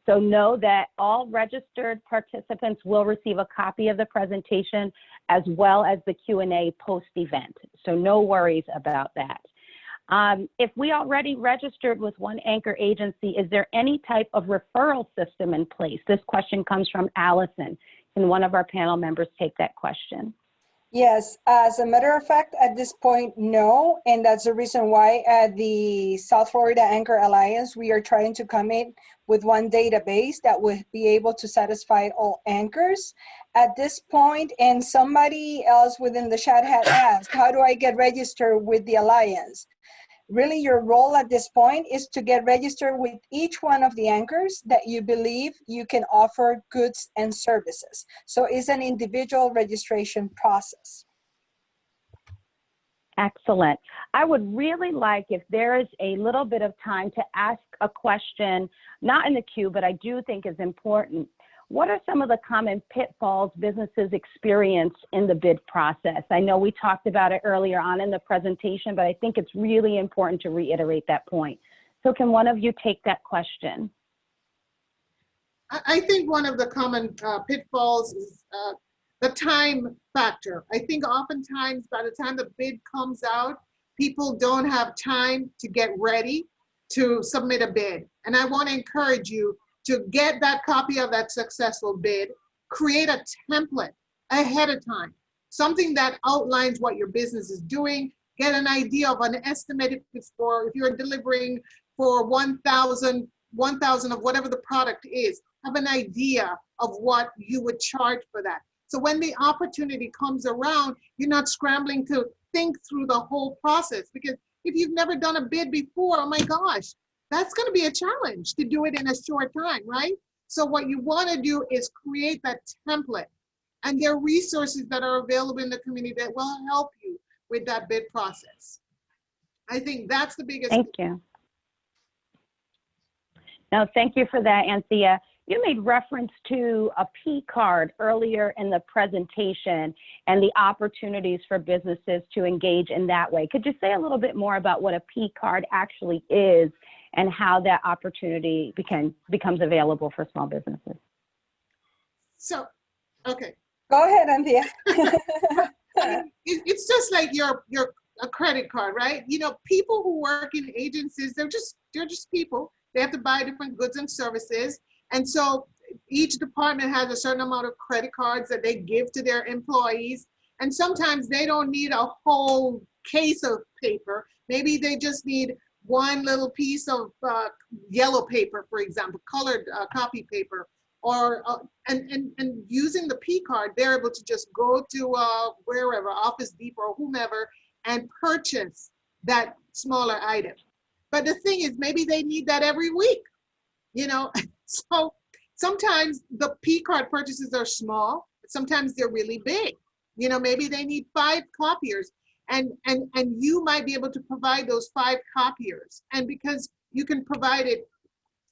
So know that all registered participants will receive a copy of the presentation as well as the Q&A post-event. So no worries about that. If we already registered with one anchor agency, is there any type of referral system in place? This question comes from Allison. Can one of our panel members take that question? Yes, as a matter of fact, at this point, no. And that's the reason why at the South Florida Anchor Alliance, we are trying to come in with one database that will be able to satisfy all anchors at this point. And somebody else within the chat had asked, how do I get registered with the Alliance? Really, your role at this point is to get registered with each one of the anchors that you believe you can offer goods and services. So it's an individual registration process. Excellent. I would really like if there is a little bit of time to ask a question, not in the queue, but I do think is important. What are some of the common pitfalls businesses experience in the bid process? I know we talked about it earlier on in the presentation, but I think it's really important to reiterate that point. So can one of you take that question? I think one of the common pitfalls is the time factor. I think oftentimes by the time the bid comes out, people don't have time to get ready to submit a bid. And I want to encourage you to get that copy of that successful bid, create a template ahead of time, something that outlines what your business is doing, get an idea of an estimate if it's for, if you're delivering for 1,000 of whatever the product is, have an idea of what you would charge for that. So when the opportunity comes around, you're not scrambling to think through the whole process, because if you've never done a bid before, oh my gosh, that's going to be a challenge to do it in a short time, right? So what you want to do is create that template. And there are resources that are available in the community that will help you with that bid process. I think that's the biggest. Thank you. No, thank you for that, Anthea. You made reference to a P card earlier in the presentation and the opportunities for businesses to engage in that way. Could you say a little bit more about what a P card actually is and how that opportunity becomes available for small businesses? So, okay. Go ahead, Anthea. It's just like a credit card, right? You know, people who work in agencies, they're just people. They have to buy different goods and services. And so each department has a certain amount of credit cards that they give to their employees. And sometimes they don't need a whole case of paper. Maybe they just need one little piece of yellow paper, for example, colored copy paper, or and using the P card, they're able to just go to wherever, Office Depot or whomever, and purchase that smaller item. But the thing is, maybe they need that every week, you know. So sometimes the P card purchases are small, sometimes they're really big. You know, maybe they need 5 copiers. And you might be able to provide those 5 copiers. And because you can provide it,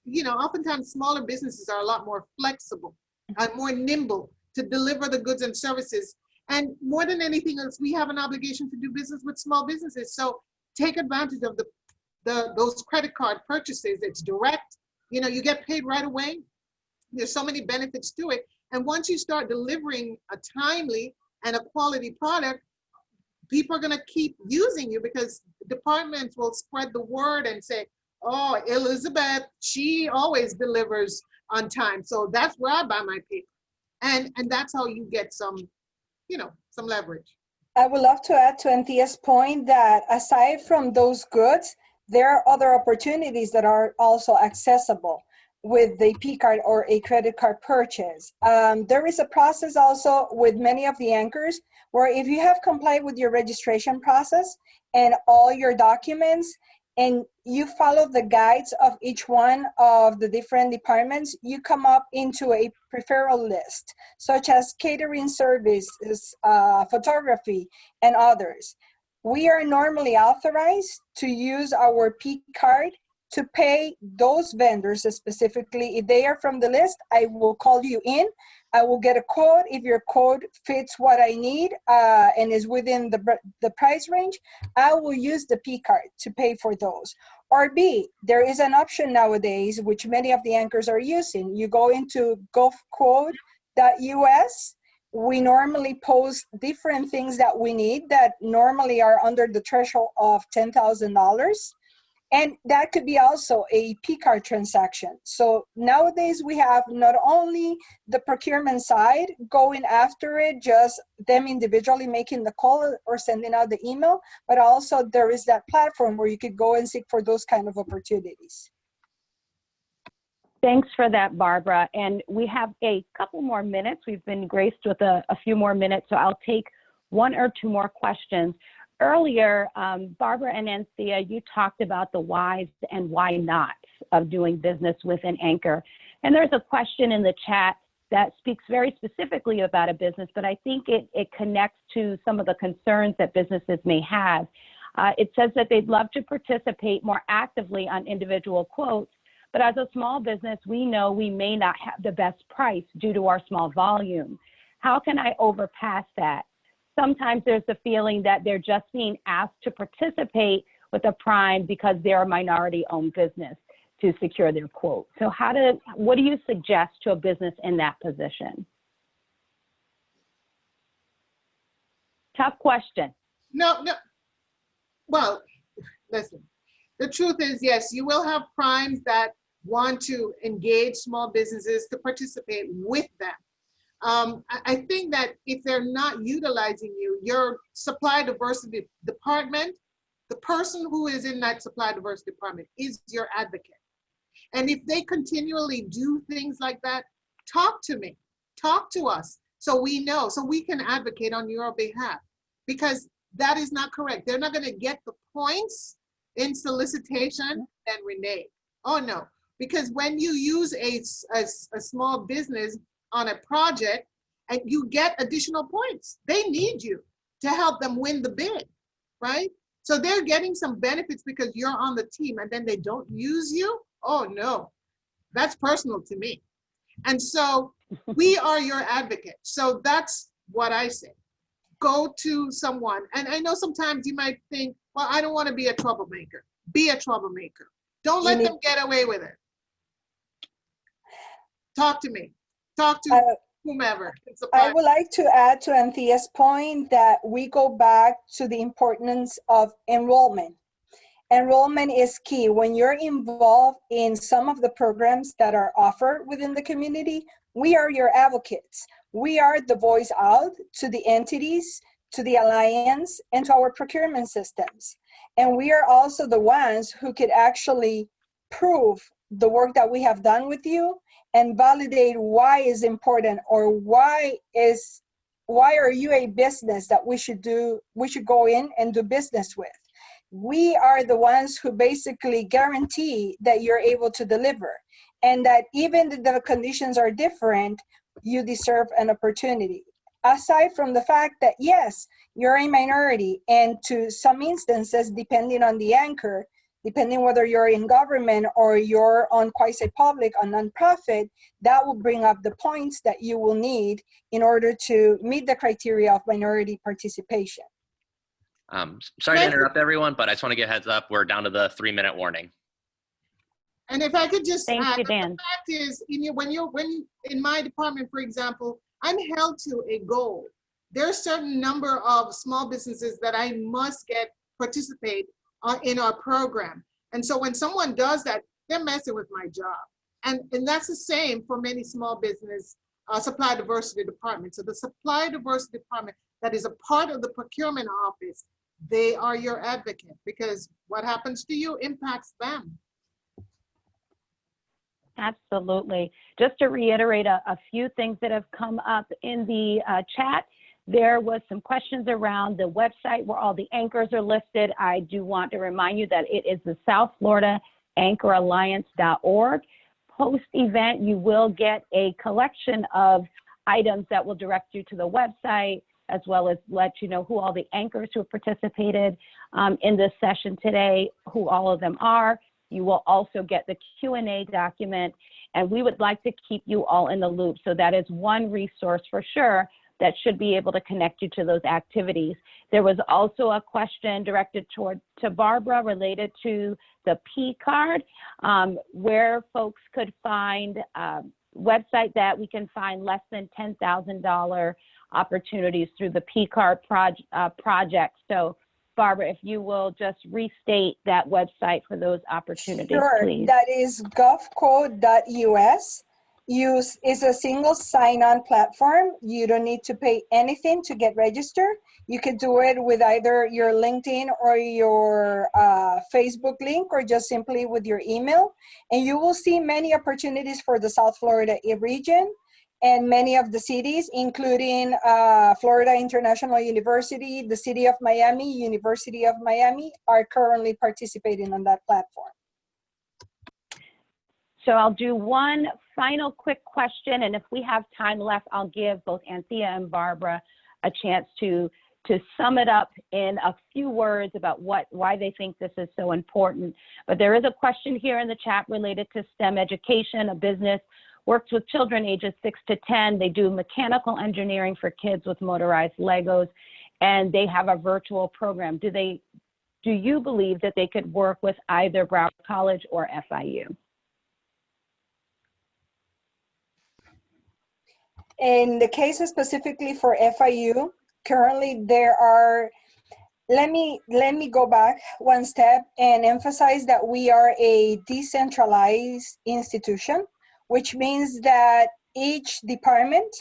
you know, oftentimes smaller businesses are a lot more flexible and more nimble to deliver the goods and services. And more than anything else, we have an obligation to do business with small businesses. So take advantage of those credit card purchases. It's direct, you know, you get paid right away. There's so many benefits to it. And once you start delivering a timely and a quality product, people are going to keep using you, because departments will spread the word and say, oh, Elizabeth, she always delivers on time. So that's where I buy my paper. And that's how you get some, you know, some leverage. I would love to add to Anthea's point that aside from those goods, there are other opportunities that are also accessible. with the P card or a credit card purchase. There is a process also with many of the anchors where if you have complied with your registration process and all your documents and you follow the guides of each one of the different departments, you come up into a referral list, such as catering services, photography, and others. We are normally authorized to use our P card to pay those vendors specifically. If they are from the list, I will call you in. I will get a quote. If your quote fits what I need and is within the price range, I will use the P card to pay for those. Or B, there is an option nowadays, which many of the anchors are using. You go into gulfquote.us. We normally post different things that we need that normally are under the threshold of $10,000. And that could be also a P card transaction. So nowadays we have not only the procurement side going after it, just them individually making the call or sending out the email, but also there is that platform where you could go and seek for those kind of opportunities. Thanks for that, Barbara. And we have a couple more minutes. We've been graced with a few more minutes, so I'll take one or two more questions. Earlier, Barbara and Anthea, you talked about the whys and why nots of doing business with an anchor. And there's a question in the chat that speaks very specifically about a business, but I think it connects to some of the concerns that businesses may have. It says that they'd love to participate more actively on individual quotes, but as a small business, we know we may not have the best price due to our small volume. How can I overpass that? Sometimes there's the feeling that they're just being asked to participate with a prime because they're a minority-owned business to secure their quote. So what do you suggest to a business in that position? Tough question. No. Well, listen, the truth is, yes, you will have primes that want to engage small businesses to participate with them. I think that if they're not utilizing you, your supply diversity department, the person who is in that supply diversity department is your advocate. And if they continually do things like that, talk to me, talk to us so we know, so we can advocate on your behalf, because that is not correct. They're not going to get the points in solicitation and renege. Oh no, because when you use a small business on a project and you get additional points, they need you to help them win the bid, right? So they're getting some benefits because you're on the team, and then they don't use you. Oh no, that's personal to me. And so we are your advocate. So that's what I say. Go to someone. And I know sometimes you might think, well, I don't want to be a troublemaker. Be a troublemaker. Don't let them get away with it. Talk to me. Talk to whomever. I would like to add to Anthea's point that we go back to the importance of enrollment. Enrollment is key. When you're involved in some of the programs that are offered within the community, we are your advocates. We are the voice out to the entities, to the alliance, and to our procurement systems. And we are also the ones who could actually prove the work that we have done with you and validate why is important, or why are you a business that we should go in and do business with. We are the ones who basically guarantee that you're able to deliver, and that even if the conditions are different, you deserve an opportunity. Aside from the fact that, yes, you're a minority, and to some instances, depending on the anchor, depending whether you're in government or you're on quasi-public or nonprofit, that will bring up the points that you will need in order to meet the criteria of minority participation. Sorry to interrupt everyone, but I just want to get a heads up. We're down to the 3-minute warning. And if I could just Thank add, you, Dan. the fact is, when in my department, for example, I'm held to a goal. There are a certain number of small businesses that I must get participate in our program. And so when someone does that, they're messing with my job. And that's the same for many small business supply diversity departments. So the supply diversity department that is a part of the procurement office, they are your advocate, because what happens to you impacts them. Absolutely. Just to reiterate a few things that have come up in the chat, there was some questions around the website where all the anchors are listed. I do want to remind you that it is the South Florida AnchorAlliance.org. Post-event, you will get a collection of items that will direct you to the website, as well as let you know who all the anchors who have participated in this session today, who all of them are. You will also get the Q&A document, and we would like to keep you all in the loop. So that is one resource for sure that should be able to connect you to those activities. There was also a question directed to Barbara related to the P card, where folks could find a website that we can find less than $10,000 opportunities through the P card project. So Barbara, if you will just restate that website for those opportunities, Sure. please. That is govco.us. Is a single sign-on platform. You don't need to pay anything to get registered. You could do it with either your LinkedIn or your Facebook link, or just simply with your email. And you will see many opportunities for the South Florida region and many of the cities, including Florida International University, the City of Miami, University of Miami, are currently participating on that platform. So I'll do one final quick question, and if we have time left, I'll give both Anthea and Barbara a chance to sum it up in a few words about why they think this is so important. But there is a question here in the chat related to STEM education. A business works with children ages 6 to 10. They do mechanical engineering for kids with motorized Legos, and they have a virtual program. Do you believe that they could work with either Broward College or FIU? In the case specifically for FIU, currently there are, let me go back one step and emphasize that we are a decentralized institution, which means that each department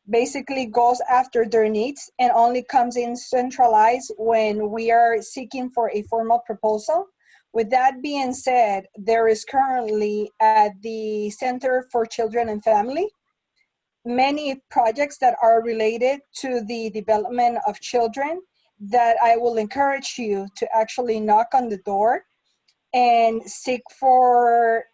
basically goes after their needs and only comes in centralized when we are seeking for a formal proposal. With that being said, there is currently at the Center for Children and Family many projects that are related to the development of children that I will encourage you to actually knock on the door and seek for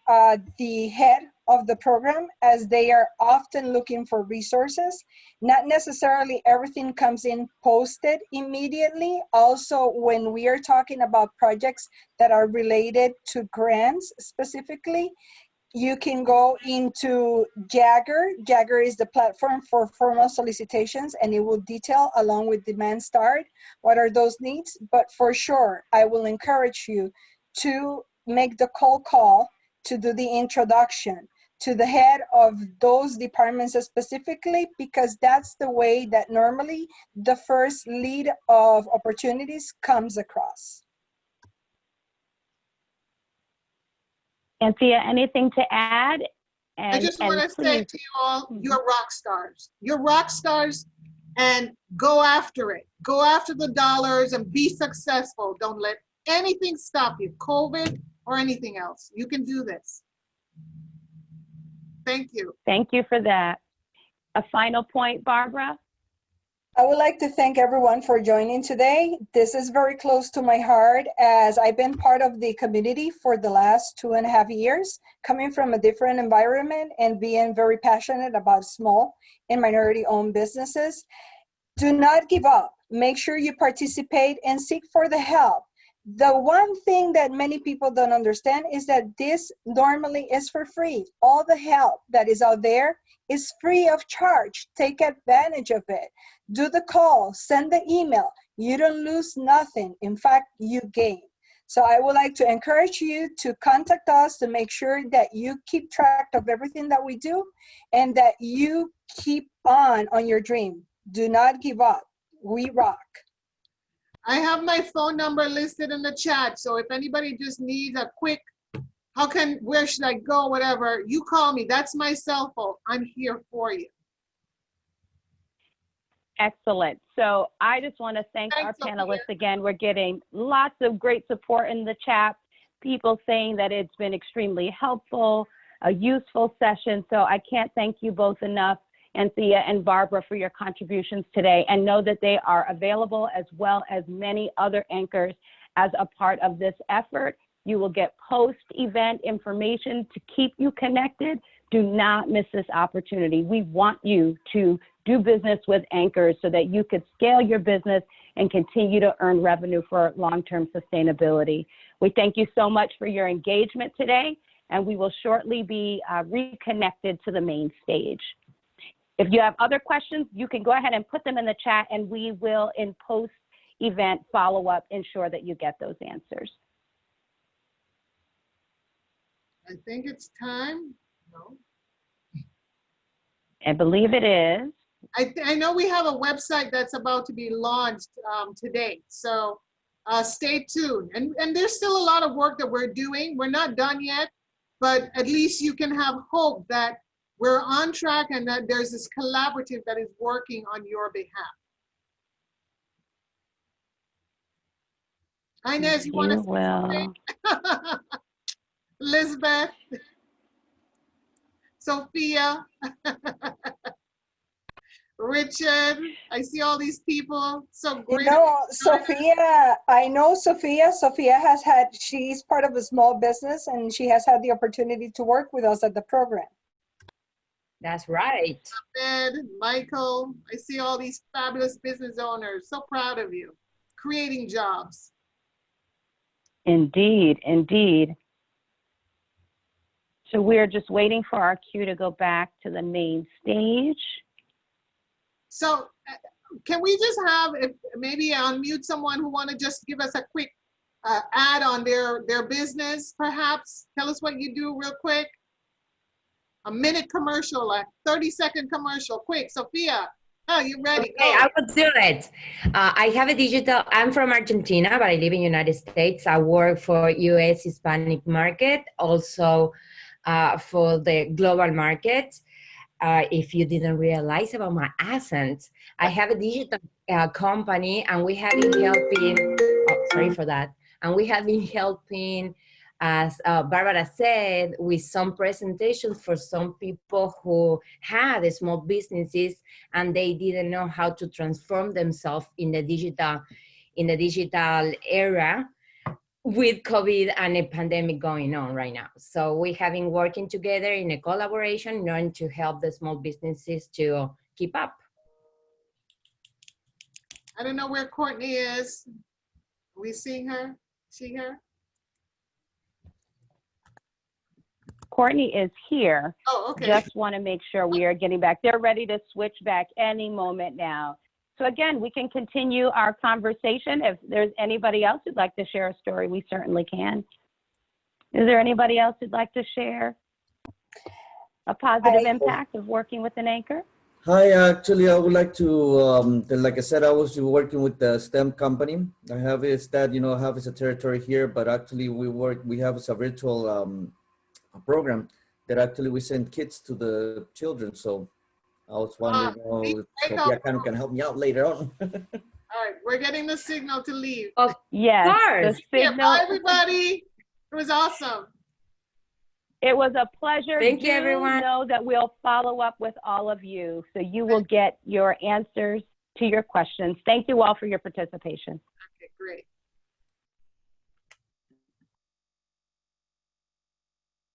the head of the program, as they are often looking for resources. Not necessarily everything comes in posted immediately. Also, when we are talking about projects that are related to grants specifically, you can go into Jagger. Jagger is the platform for formal solicitations, and it will detail along with Demand Start what are those needs. But for sure, I will encourage you to make the cold call to do the introduction to the head of those departments specifically, because that's the way that normally the first lead of opportunities comes across. Anthea, anything to add? I just want to say to you all, you're rock stars. You're rock stars, and go after it. Go after the dollars and be successful. Don't let anything stop you, COVID or anything else. You can do this. Thank you. Thank you for that. A final point, Barbara? I would like to thank everyone for joining today. This is very close to my heart, as I've been part of the community for the last 2.5 years, coming from a different environment and being very passionate about small and minority-owned businesses. Do not give up. Make sure you participate and seek for the help. The one thing that many people don't understand is that this normally is for free. All the help that is out there is free of charge. Take advantage of it. Do the call, send the email. You don't lose nothing. In fact, you gain. So I would like to encourage you to contact us to make sure that you keep track of everything that we do and that you keep on your dream. Do not give up. We rock. I have my phone number listed in the chat. So if anybody just needs a quick, where should I go, whatever, you call me. That's my cell phone. I'm here for you. Excellent. So I just want to thank our panelists again. We're getting lots of great support in the chat. People saying that it's been extremely helpful. a useful session. So I can't thank you both enough, Anthea and Barbara, for your contributions today, and know that they are available, as well as many other anchors, as a part of this effort. You will get post-event information to keep you connected. Do not miss this opportunity. We want you to do business with anchors so that you could scale your business and continue to earn revenue for long-term sustainability. We thank you so much for your engagement today, and we will shortly be reconnected to the main stage. If you have other questions, you can go ahead and put them in the chat, and we will, in post-event follow-up, ensure that you get those answers. I think it's time. No. I believe it is. I know we have a website that's about to be launched today, so stay tuned. And there's still a lot of work that we're doing. We're not done yet, but at least you can have hope that we're on track and that there's this collaborative that is working on your behalf. Inez, you want to say something? Elizabeth, Sophia, Richard, I see all these people. So great. You know, Sophia, I know Sophia. Sophia she's part of a small business, and she has had the opportunity to work with us at the program. That's right. Ahmed, Michael, I see all these fabulous business owners. So proud of you. Creating jobs. Indeed, indeed. So we're just waiting for our cue to go back to the main stage. So can we just have, maybe unmute someone who want to just give us a quick ad on their business, perhaps? Tell us what you do real quick. A minute commercial, a 30-second commercial, quick. Sophia, oh, you ready? Okay, I will do it. I have a digital, I'm from Argentina, but I live in the United States. I work for US Hispanic market, also for the global market. If you didn't realize about my accent, I have a digital company, and we have been helping, oh, sorry for that. And we have been helping, as Barbara said, with some presentations for some people who had small businesses and they didn't know how to transform themselves in the digital era, with COVID and a pandemic going on right now. So we have been working together in a collaboration in order to help the small businesses to keep up. I don't know where Courtney is. Are we seeing her? See her? Courtney is here. Oh, okay. Just want to make sure we are getting back. They're ready to switch back any moment now. So again, we can continue our conversation. If there's anybody else who'd like to share a story, we certainly can. Is there anybody else who'd like to share a positive impact of working with an anchor? Hi, actually, I would like to, like I said, I was working with the STEM company. I have is that, I have a territory here, but actually we have a virtual program that actually we send kits to the children. So I was wondering if Sophia can help me out later on. All right, we're getting the signal to leave. Of Yes, course. the Yeah, signal. bye, everybody. It was awesome. It was a pleasure. Thank you, everyone. Know that we'll follow up with all of you, so you will get your answers to your questions. Thank you all for your participation.